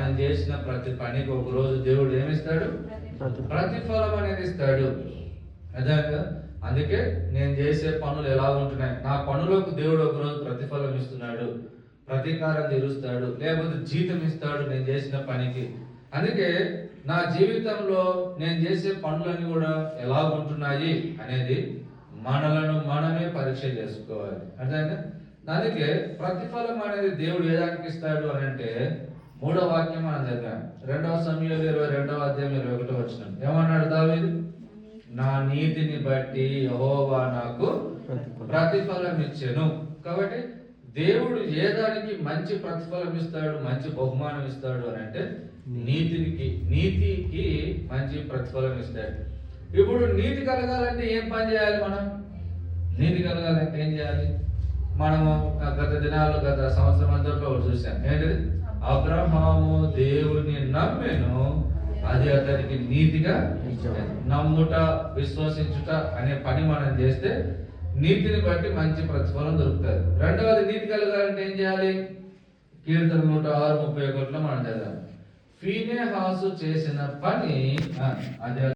మనం చేసిన ప్రతి పనికి ఒక రోజు దేవుడు ఏమిస్తాడు? ప్రతిఫలం అనేది ఇస్తాడు. అదే అందుకే నేను చేసే పనులు ఎలా ఉంటున్నాయి, నా పనులకు దేవుడు ఒక రోజు ప్రతిఫలం ఇస్తున్నాడు, ప్రతీకారం తీరుస్తాడు, లేకపోతే జీతం ఇస్తాడు నేను చేసిన పనికి. అందుకే నా జీవితంలో నేను చేసే పనులన్నీ కూడా ఎలా ఉంటున్నాయి అనేది మనలను మనమే పరీక్ష చేసుకోవాలి. అర్థమైందా? అందుకే ప్రతిఫలం అనేది దేవుడు ఏ దానికి ఇస్తాడు అని అంటే, 3వ వాక్యం మనం చదివాం, 2 సమూయేలు 22వ అధ్యాయం 21వ వచనం. ఏమన్నాడు దావీదు? నా నీతిని బట్టి యెహోవా నాకు ప్రతిఫలం ఇచ్చెను. కాబట్టి దేవుడు ఏ దానికి మంచి ప్రతిఫలం ఇస్తాడు, మంచి బహుమానం ఇస్తాడు అని అంటే నీతికి మంచి ప్రతిఫలం ఇస్తాడు. ఇప్పుడు నీతి కలగాలంటే ఏం పని చేయాలి? మనం నీతి కలగాలంటే ఏం చేయాలి? మనము గత సంవత్సరం అంతా చూసాం. ఏంటిది? అబ్రహాము దేవుని నమ్మెను, అది అతనికి నీతిగా నమ్ముట, విశ్వసించుట అనే పని మనం చేస్తే నీతిని బట్టి మంచి ప్రతిఫలం దొరుకుతుంది. రెండవది, నీతి కలగాలంటే ఏం చేయాలి? కీర్తన 106:31 మనం చదివాం. ఫీనెహాసు చేసిన పని అది